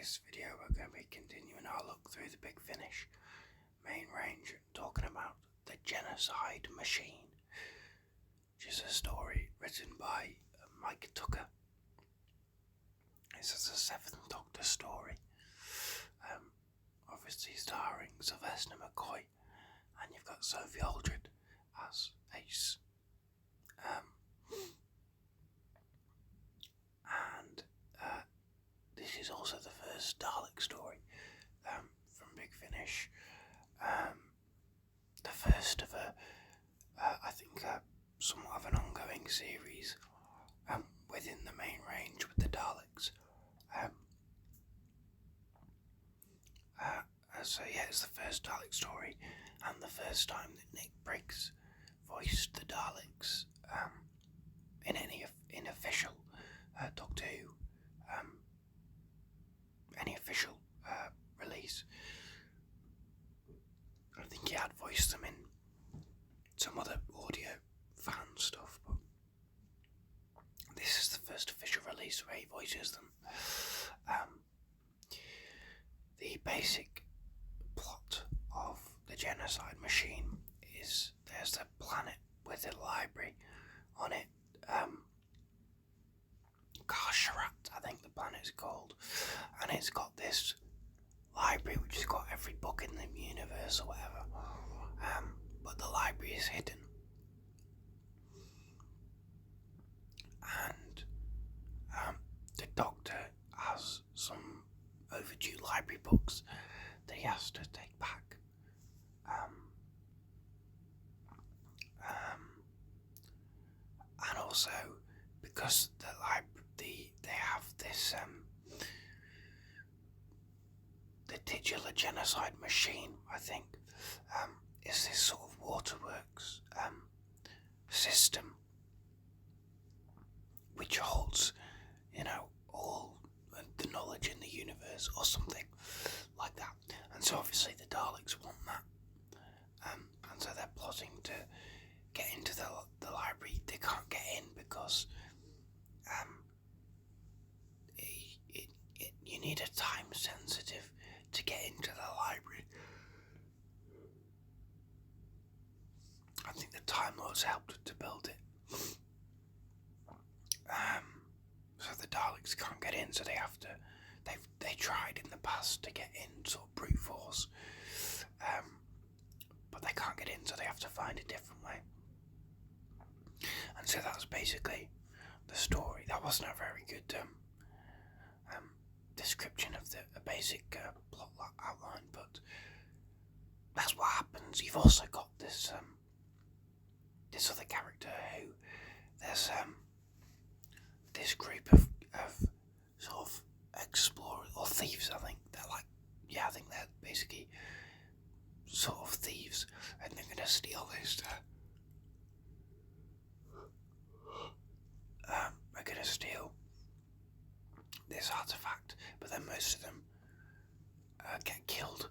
this video we're going to be continuing our look through the Big Finish main range, talking about the Genocide Machine, which is a story written by Mike Tucker. This is a Seventh Doctor story, obviously starring Sylvester McCoy, and you've got Sophie Aldred as Ace. This is also the first Dalek story from Big Finish. The first of I think somewhat of an ongoing series within the main range with the Daleks. So yeah, it's the first Dalek story and the first time that Nick Briggs voiced the Daleks in any official Doctor Who. Any official release. I think he had voiced them in some other audio fan stuff, but this is the first official release where he voices them. The basic plot of the Genocide Machine is there's a planet with a library on it. Kar-Charrat, I think the planet's called, and it's got this library which has got every book in the universe or whatever, but the library is hidden, and the Doctor has some overdue library books that he has to take back, and also because they have this the titular Genocide Machine, I think, is this sort of waterworks system which holds, all the knowledge in the universe or something like that. And so obviously the Daleks want that, and so they're plotting to get into the library. They can't get in because you need a time sensitive to get into the library. I think the Time Lords helped to build it. So the Daleks can't get in, so they have to. They tried in the past to get in, sort of brute force, but they can't get in, so they have to find a different way. And so that's basically the story. That wasn't a very good description of the basic plot outline, but that's what happens. You've also got this this other character who there's this group of sort of explorers or thieves. I think they're basically sort of thieves, and they're gonna steal this. Are gonna steal this artifact, but then most of them get killed,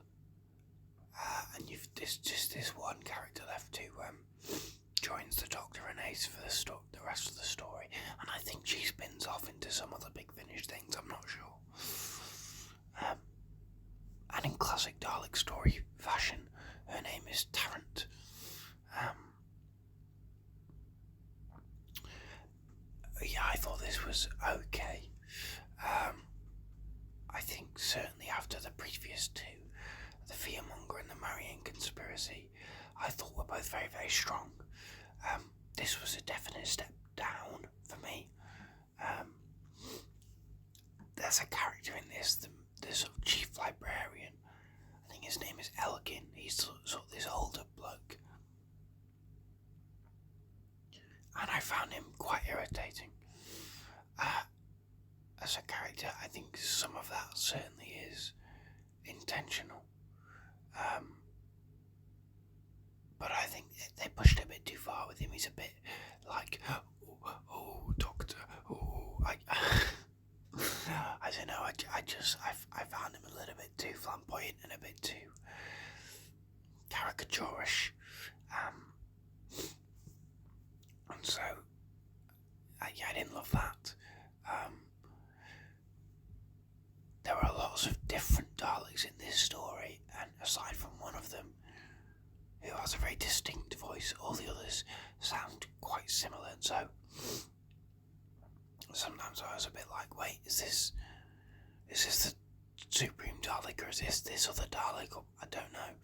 and you've just this one character left who joins the Doctor and Ace for the rest of the story, and I think she spins off into some other Big Finish things, I'm not sure. And in classic Dalek story fashion, her name is Tarrant. Yeah, I thought this was okay. I think certainly after the previous two, the Fearmonger and the Marrying Conspiracy, I thought were both very, very strong. This was a definite step down for me. There's a character in this, the sort of chief librarian. I think his name is Elgin. He's sort of this older bloke. And I found him quite irritating. As a character, I think some of that certainly is intentional. But I think they pushed it a bit too far with him. He's a bit like, oh Doctor, I don't know, I found him a little bit too flamboyant and a bit too caricaturish. And so, I didn't love that. There were lots aside from one of them, who has a very distinct voice, all the others sound quite similar, and so sometimes I was a bit like, wait, is this the Supreme Dalek, or is this other Dalek? Or, I don't know.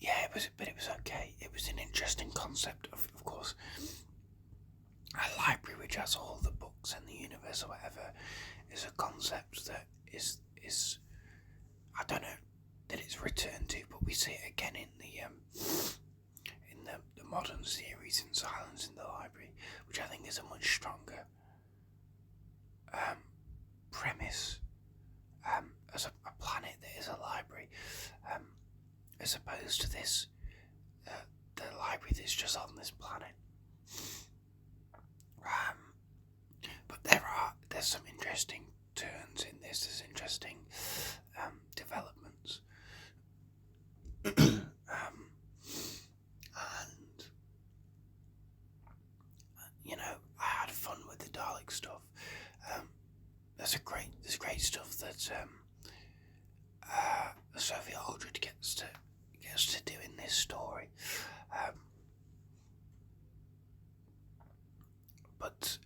Yeah, but it was okay. It was an interesting concept, of course. A library which has all the books in the universe or whatever is a concept that is I don't know that it's returned to, but we see it again in the modern series in Silence in the Library, which I think is a much stronger premise as a planet that is a library, as opposed to this the library that's just on this planet. But there's some interesting turns in this. There's interesting developments, and you know, I had fun with the Dalek stuff. There's great stuff that Sophie Aldred gets to do in this story. But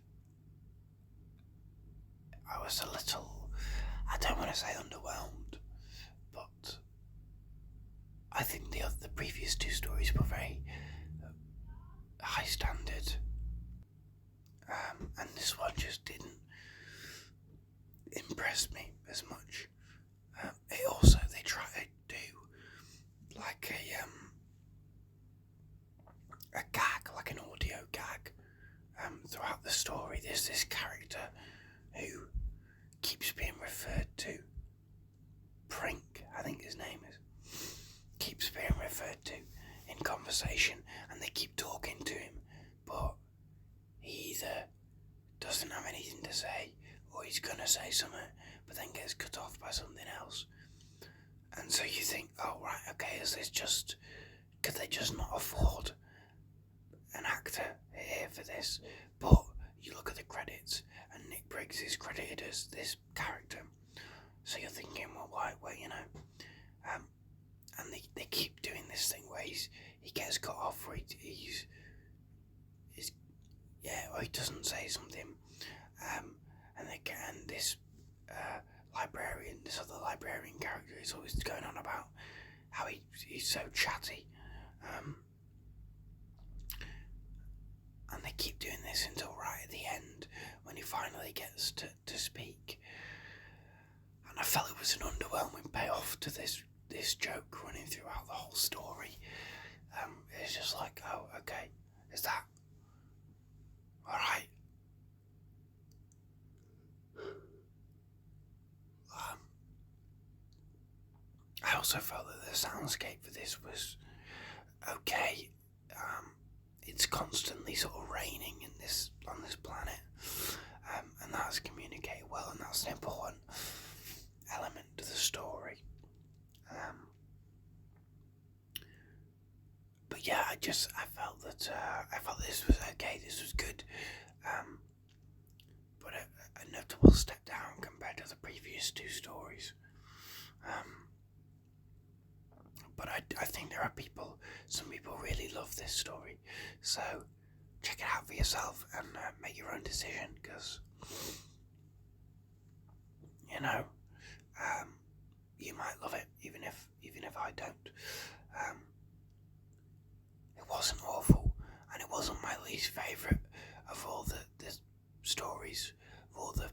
I was a little, I don't want to say underwhelmed, but I think the previous two stories were very high standard, and this one just didn't impress me as much. They try to do like a gag, like an audio gag. Throughout the story, there's this character who keeps being referred to. Prink, I think his name is. Keeps being referred to in conversation, and they keep talking to him, but he either doesn't have anything to say, or he's gonna say something, but then gets cut off by something else. And so you think, oh right, okay, could they just not afford an actor here for this? But you look at the credits, and Nick Briggs is credited as this character, so you're thinking, well, why, you know, and they keep doing this thing where he gets cut off, or he doesn't say something, and this librarian, this other librarian character is always going on about how he's so chatty, and they keep doing this until right at the end when he finally gets to speak. And I felt it was an underwhelming payoff to this joke running throughout the whole story. It's just like, oh, okay, is that alright? I also felt that the soundscape for this was okay. It's constantly sort of raining on this planet, and that's communicated well, and that's an important element to the story. But yeah, I felt that this was okay. This was good, but a notable step down compared to the previous two stories. But I think there are some people really love this story, so check it out for yourself and make your own decision, because you know, you might love it, even if I don't. It wasn't awful, and it wasn't my least favourite of all the stories, of all the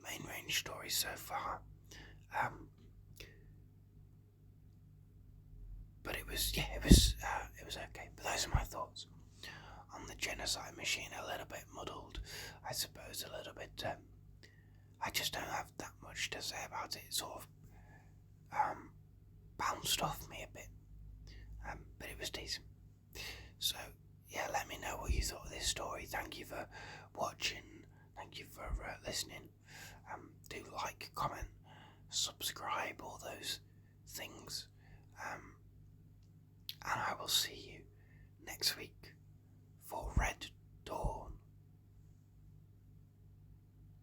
main range stories so far. But it was okay. But those are my thoughts on the Genocide Machine. A little bit muddled, I suppose. A little bit. I just don't have that much to say about it. It sort of bounced off me a bit, but it was decent. So yeah, let me know what you thought of this story. Thank you for watching. Thank you for listening. Do like, comment, subscribe, all those things. And I will see you next week.